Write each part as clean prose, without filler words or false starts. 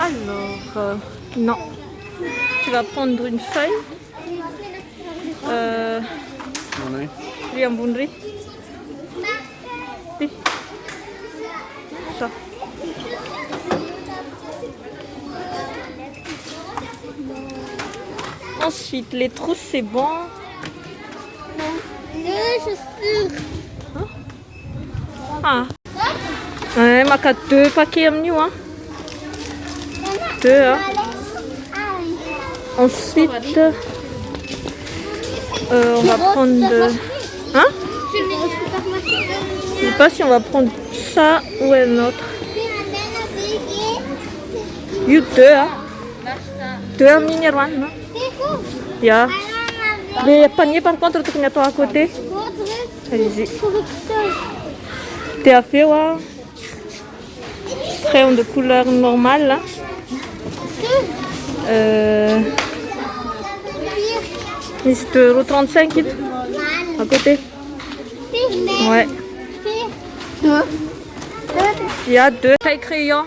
Alors, non. Tu vas prendre une feuille. Riz ambony riz. Ça. Ensuite, les trousses, c'est bon. Hein? Ah. Ouais, maka 2 paquets amin'io hein. 2 hein. Ensuite, on va prendre... Hein? Je sais pas si on va prendre ça ou un autre. You 2 hein. 2 amin'ny Erwan non? Yeah. Les paniers par contre, tu connais toi à côté. Allez-y. T'es à fait, ouais. Crayon de couleur normale là. C'est €35 à côté. Ouais. Il y a 2 tailles crayons.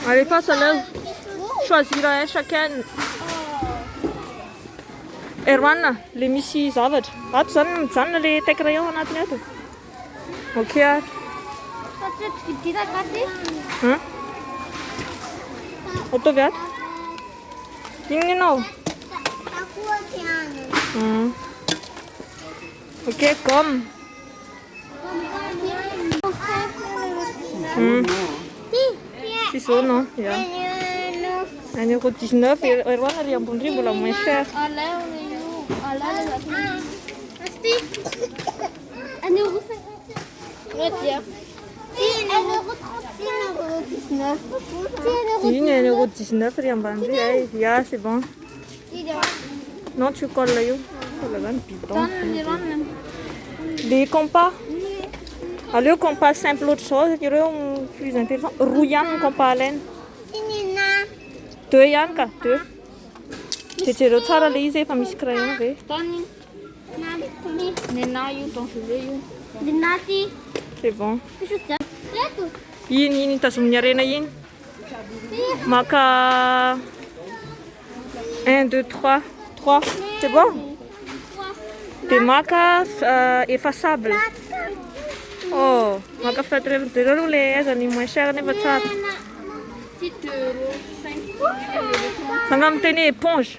Allez, face à l'œuvre. Choisir un chacun. Erwan, les misy zavatra. Ato zany mijanona le taille crayon anatiny ato. Ok. Hein? Ataovy ato. Inona ianao? Ok, gomme. C'est ça, non? Yeah. €1,19 et Erwan riz ambony riz mbola moins cher. €1,19 riz ambany riz. Yeah, c'est bon. Non, tu colles là. Oh là là, le bidon. Les compas. Allez, compas simple autre chose, plus intéressant. Roux ihany ny compas à laine. 2 ihany ka, 2. Jejereo tsara le izy efa misy crayon ve. C'est bon. Iny tazominy arena iny. Maka 1, 2, 3. 3. C'est bon. De maka effaçable. Oh, maka feutre de le aizany moins cher nefa tsara. Sanga miteny éponge.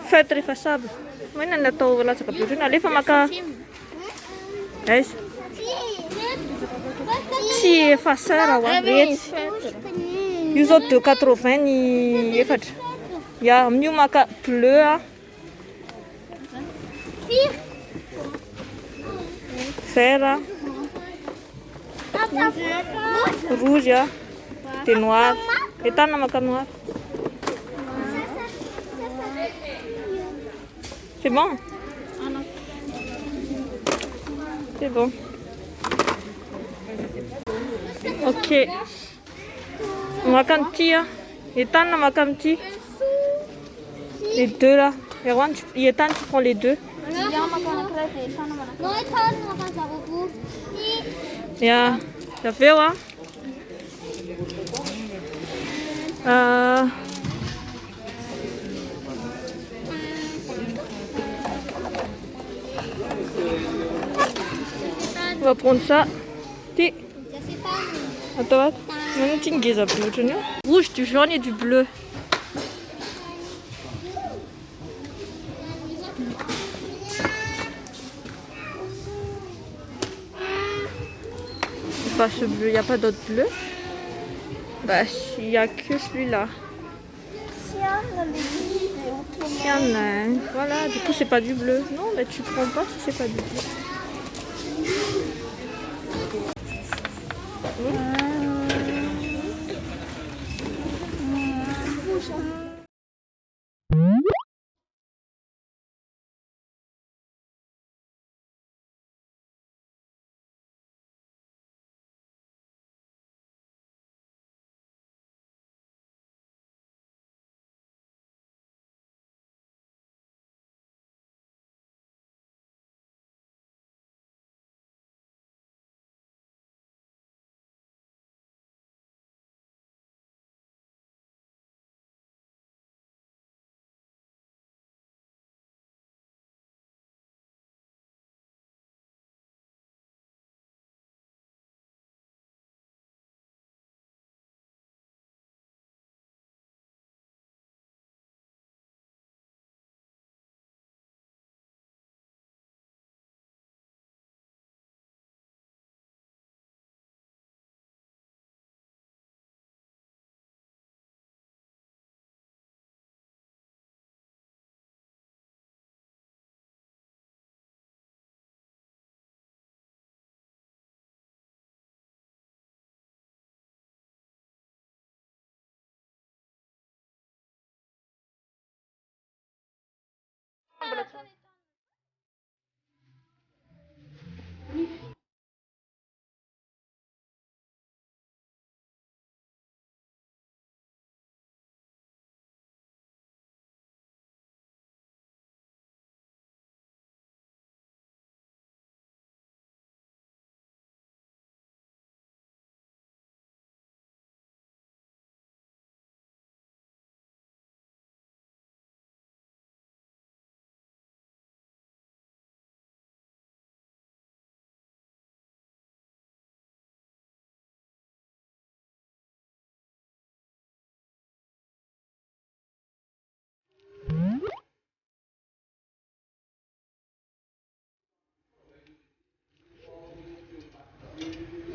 Feutre effaçable. Maina ny atao latsaka be otriny alefa maka. Aiza? Tsy effaceur ho retsy. Io zao 2,80 ny efatra. Ya, amin'io maka bleu a. Vert a. Rouge a. De noir. Etana maka noir. C'est bon? C'est bon. Ok. Maka un petit hein. Etana maka un petit. Les 2 là. Erwan, Ethan, tu prends les 2. Yeah. Ça fait ouais. On va prendre ça. Attends, rouge, du jaune et du bleu. C'est pas ce bleu, il n'y a pas d'autre bleu. Bah, il n'y a que celui-là. Voilà, du coup, c'est pas du bleu. Non, mais tu prends pas si c'est pas du bleu.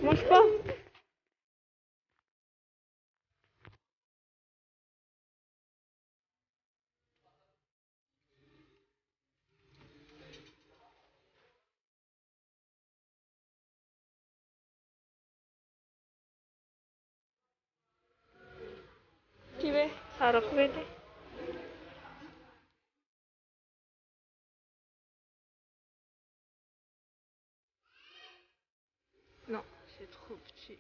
Mange pas. Qui veut? Alors, vete. Non, c'est trop petit.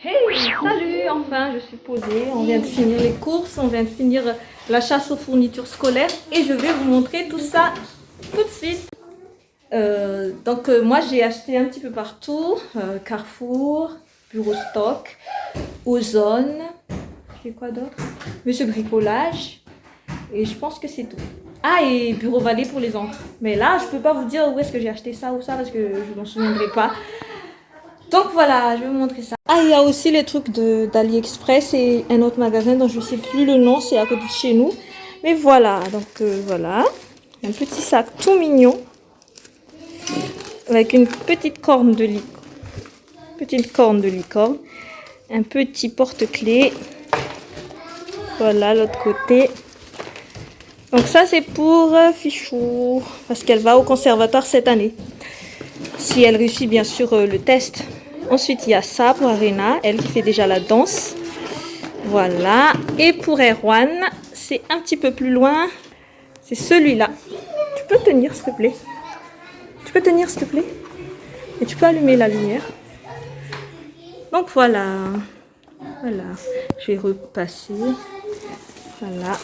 Hey, salut, enfin je suis posée, on vient de finir les courses, on vient de finir la chasse aux fournitures scolaires et je vais vous montrer tout ça tout de suite. Moi j'ai acheté un petit peu partout, Carrefour, Bureau Stock, Ozone, j'ai quoi d'autre? Monsieur Bricolage et je pense que c'est tout. Ah, et Bureau Vallée pour les encres. Mais là je peux pas vous dire où est-ce que j'ai acheté ça ou ça parce que je m'en souviendrai pas. Donc voilà, je vais vous montrer ça. Ah, il y a aussi les trucs d'AliExpress et un autre magasin dont je ne sais plus le nom, c'est à côté de chez nous. Mais voilà, donc voilà. Un petit sac tout mignon. Avec une petite corne de licorne. Un petit porte-clés. Voilà, l'autre côté. Donc ça, c'est pour Fichou. Parce qu'elle va au conservatoire cette année. Si elle réussit bien sûr le test. Ensuite, il y a ça pour Arena, elle qui fait déjà la danse. Voilà. Et pour Erwan, c'est un petit peu plus loin. C'est celui-là. Tu peux tenir, s'il te plaît? Tu peux tenir, s'il te plaît? Et tu peux allumer la lumière. Donc voilà. Voilà. Je vais repasser. Voilà.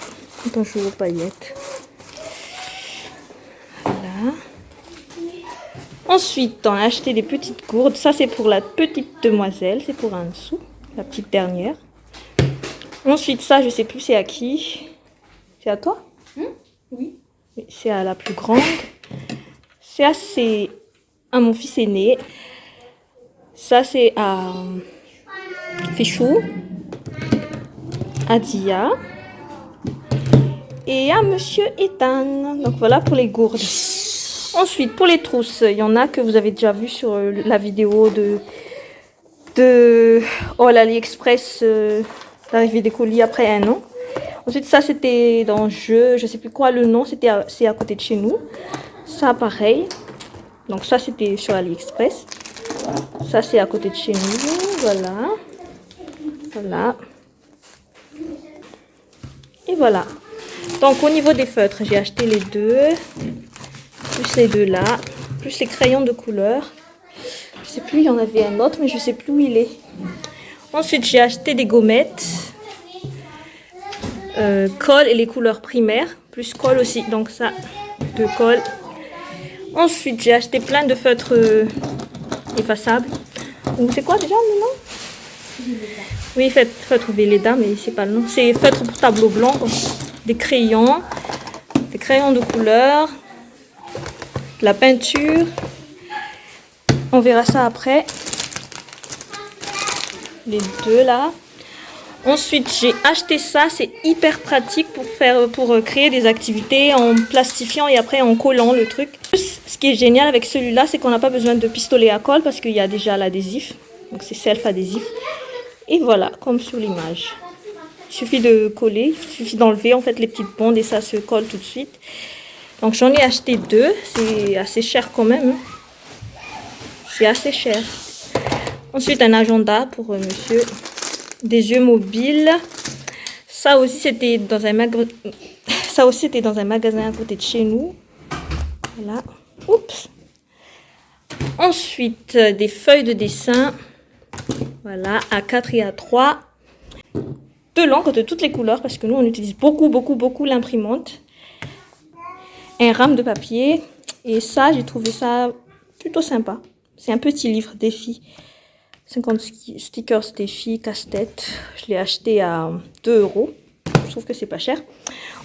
Bonjour, paillettes. Voilà. Ensuite, on a acheté des petites gourdes. Ça, c'est pour la petite demoiselle. C'est pour un sou. La petite dernière. Ensuite, ça, je sais plus c'est à qui. C'est à toi? Oui. C'est à la plus grande. Ça, c'est à mon fils aîné. Ça, c'est à Fichou. À Dia. Et à Monsieur Ethan. Donc voilà pour les gourdes. Ensuite, pour les trousses, il y en a que vous avez déjà vu sur la vidéo de l'AliExpress, l'arrivée des colis après un an. Ensuite, ça c'était dans je sais plus quoi le nom, c'est à côté de chez nous. Ça pareil. Donc ça c'était sur AliExpress. Ça c'est à côté de chez nous. Voilà. Voilà. Et voilà. Donc au niveau des feutres, j'ai acheté les deux. Plus les deux là, plus les crayons de couleur. Je sais plus, il y en avait un autre, mais je sais plus où il est. Ensuite, j'ai acheté des gommettes, colle et les couleurs primaires, plus colle aussi. Donc ça, de colle. Ensuite, j'ai acheté plein de feutres effaçables. Donc c'est quoi déjà le nom? Oui, feutre Velleda, mais c'est pas le nom. C'est feutre pour tableau blanc, des crayons de couleur. La peinture, on verra ça après, les deux là. Ensuite, j'ai acheté ça. C'est hyper pratique pour créer des activités en plastifiant et après en collant le truc. Ce qui est génial avec celui-là, c'est qu'on n'a pas besoin de pistolet à colle parce qu'il y a déjà l'adhésif. Donc c'est self-adhésif. Et voilà, comme sur l'image. Il suffit de coller, il suffit d'enlever en fait les petites bandes et ça se colle tout de suite. Donc j'en ai acheté 2. C'est assez cher quand même. C'est assez cher. Ensuite, un agenda pour monsieur. Des yeux mobiles. Ça aussi, c'était dans un magasin à côté de chez nous. Voilà. Oups. Ensuite, des feuilles de dessin. Voilà, A4 et A3. De l'encre de toutes les couleurs parce que nous, on utilise beaucoup l'imprimante. Un rame de papier. Et ça, j'ai trouvé ça plutôt sympa. C'est un petit livre défi. 50 stickers défi, casse-tête. Je l'ai acheté à 2 €. Je trouve que c'est pas cher.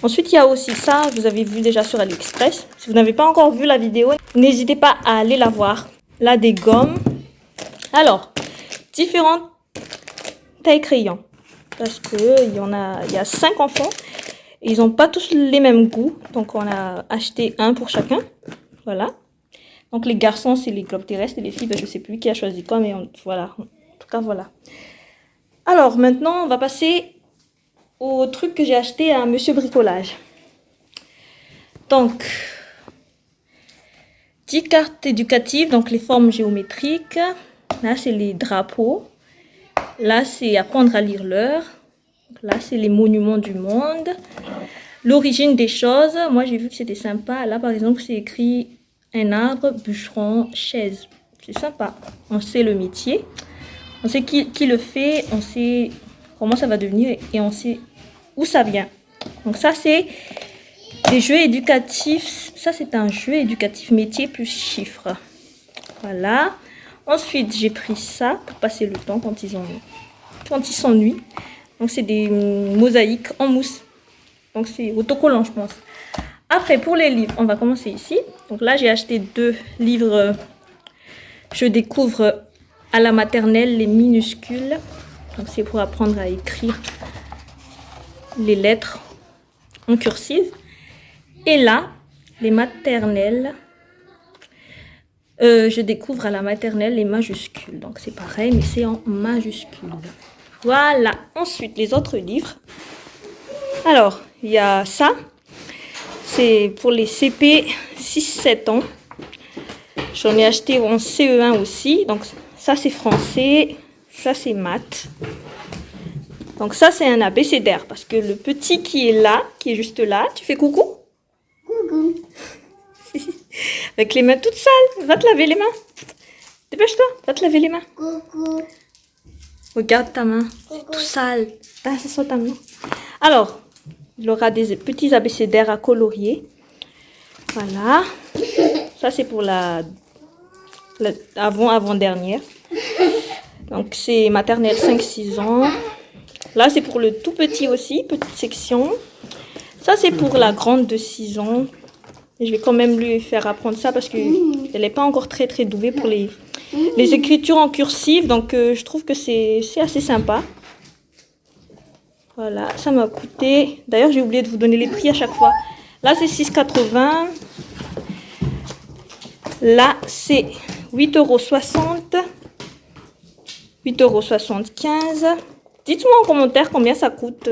Ensuite, il y a aussi ça. Vous avez vu déjà sur AliExpress. Si vous n'avez pas encore vu la vidéo, n'hésitez pas à aller la voir. Là, des gommes. Alors, différentes tailles crayons. Parce qu'il y a 5 enfants. Et ils n'ont pas tous les mêmes goûts. Donc, on a acheté un pour chacun. Voilà. Donc, les garçons, c'est les globes terrestres et les filles, ben, je ne sais plus qui a choisi quoi, mais voilà. En tout cas, voilà. Alors, maintenant, on va passer au truc que j'ai acheté à Monsieur Bricolage. Donc, 10 cartes éducatives, donc les formes géométriques. Là, c'est les drapeaux. Là, c'est apprendre à lire l'heure. Là, c'est les monuments du monde. L'origine des choses. Moi, j'ai vu que c'était sympa. Là, par exemple, c'est écrit un arbre, bûcheron, chaise. C'est sympa. On sait le métier. On sait qui le fait. On sait comment ça va devenir. Et on sait où ça vient. Donc ça, c'est des jeux éducatifs. Ça, c'est un jeu éducatif métier plus chiffres. Voilà. Ensuite, j'ai pris ça pour passer le temps quand ils s'ennuient. Donc, c'est des mosaïques en mousse. Donc, c'est autocollant, je pense. Après, pour les livres, on va commencer ici. Donc là, j'ai acheté 2 livres. Je découvre à la maternelle les minuscules. Donc, c'est pour apprendre à écrire les lettres en cursive. Et là, les maternelles. Je découvre à la maternelle les majuscules. Donc, c'est pareil, mais c'est en majuscules. Voilà. Ensuite, les autres livres. Alors, il y a ça. C'est pour les CP 6-7 ans. J'en ai acheté en CE1 aussi. Donc, ça, c'est français. Ça, c'est maths. Donc, ça, c'est un abécédaire. Parce que le petit qui est là, qui est juste là, tu fais coucou? Coucou. Avec les mains toutes sales. Va te laver les mains. Dépêche-toi. Va te laver les mains. Coucou. Regarde ta main. C'est tout sale. Ah, c'est ça ta main. Alors, il aura des petits abécédaires à colorier. Voilà. Ça, c'est pour la avant-dernière. Donc, c'est maternelle 5-6 ans. Là, c'est pour le tout petit aussi, petite section. Ça, c'est pour la grande de 6 ans. Et je vais quand même lui faire apprendre ça parce qu'elle n'est pas encore très douée pour les écritures en cursive. Donc, je trouve que c'est assez sympa. Voilà, ça m'a coûté... D'ailleurs, j'ai oublié de vous donner les prix à chaque fois. Là, c'est 6,80 €. Là, c'est 8,60 €. 8,75 €. Dites-moi en commentaire combien ça coûte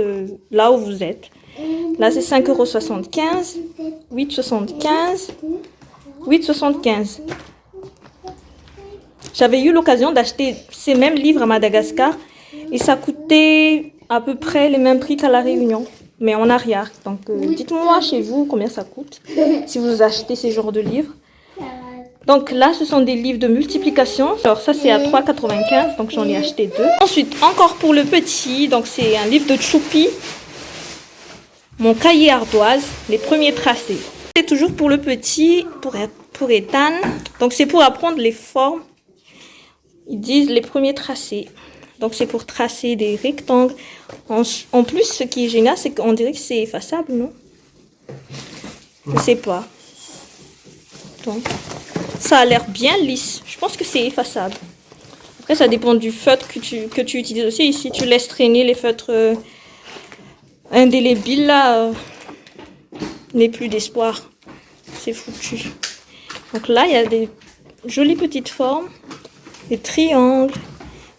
là où vous êtes. Là, c'est 5,75 €. 8,75 €. 8,75 €. J'avais eu l'occasion d'acheter ces mêmes livres à Madagascar. Et ça coûtait à peu près les mêmes prix qu'à La Réunion. Mais en arrière. Donc, dites-moi chez vous combien ça coûte. Si vous achetez ces genres de livres. Donc là, ce sont des livres de multiplication. Alors ça, c'est à 3,95 €. Donc j'en ai acheté 2. Ensuite, encore pour le petit. Donc c'est un livre de Choupi. Mon cahier ardoise. Les premiers tracés. C'est toujours pour le petit, pour Ethan. Donc c'est pour apprendre les formes. Ils disent les premiers tracés. Donc c'est pour tracer des rectangles. En plus, ce qui est génial, c'est qu'on dirait que c'est effaçable, non? Je ne sais pas. Donc, ça a l'air bien lisse. Je pense que c'est effaçable. Après, ça dépend du feutre que tu utilises aussi. Si tu laisses traîner les feutres indélébiles, là, n'est plus d'espoir. C'est foutu. Donc là, il y a des jolies petites formes, des triangles,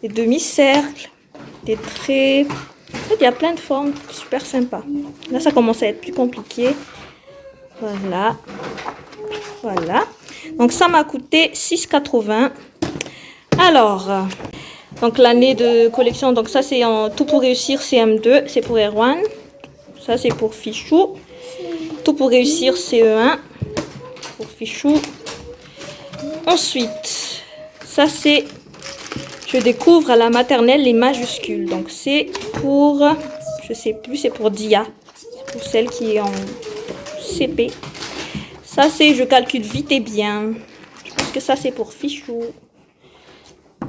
des demi-cercles, des traits. En fait, il y a plein de formes super sympas. Là, ça commence à être plus compliqué. Voilà. Voilà. Donc, ça m'a coûté 6,80 €. Alors, donc l'année de collection, donc ça c'est en Tout pour réussir CM2, c'est pour Erwan. Ça c'est pour Fichou. Tout pour réussir CE1 pour Fichou. Ensuite, ça c'est Je découvre à la maternelle les majuscules. Donc c'est pour, je sais plus, c'est pour Dia. C'est pour celle qui est en CP. Ça c'est Je calcule vite et bien. Je pense que ça c'est pour Fichou.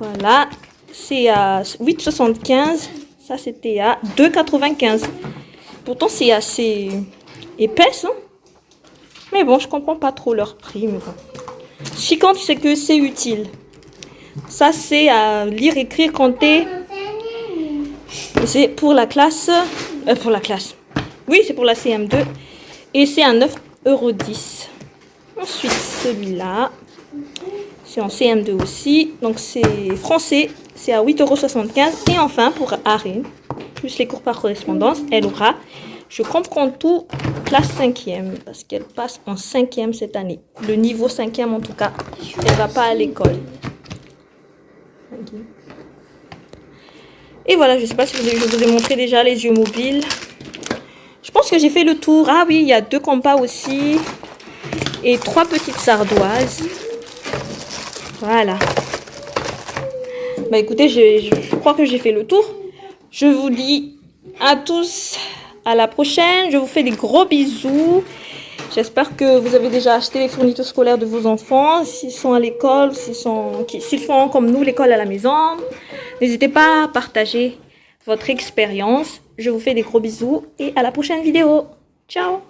Voilà, c'est à 8,75. Ça, c'était à 2,95. Pourtant, c'est assez épaisse. Hein? Mais bon, je comprends pas trop leur prix. Mais bon. Ce qui compte, c'est que c'est utile. Ça, c'est à lire, écrire, compter. C'est pour la classe. Pour la classe. Oui, c'est pour la CM2. Et c'est à 9,10 €. Ensuite, celui-là. C'est en CM2 aussi. Donc, c'est français. C'est à 8,75 €. Et enfin, pour Arine, plus les cours par correspondance, elle aura Je comprends tout, classe 5e. Parce qu'elle passe en 5e cette année. Le niveau 5e, en tout cas. Elle ne va pas à l'école. Okay. Et voilà, je ne sais pas si je vous ai montré déjà les yeux mobiles. Je pense que j'ai fait le tour. Ah oui, il y a 2 compas aussi. Et 3 petites ardoises. Voilà. Bah écoutez, je crois que j'ai fait le tour. Je vous dis à tous à la prochaine. Je vous fais des gros bisous. J'espère que vous avez déjà acheté les fournitures scolaires de vos enfants. S'ils sont à l'école, s'ils font comme nous l'école à la maison. N'hésitez pas à partager votre expérience. Je vous fais des gros bisous et à la prochaine vidéo. Ciao!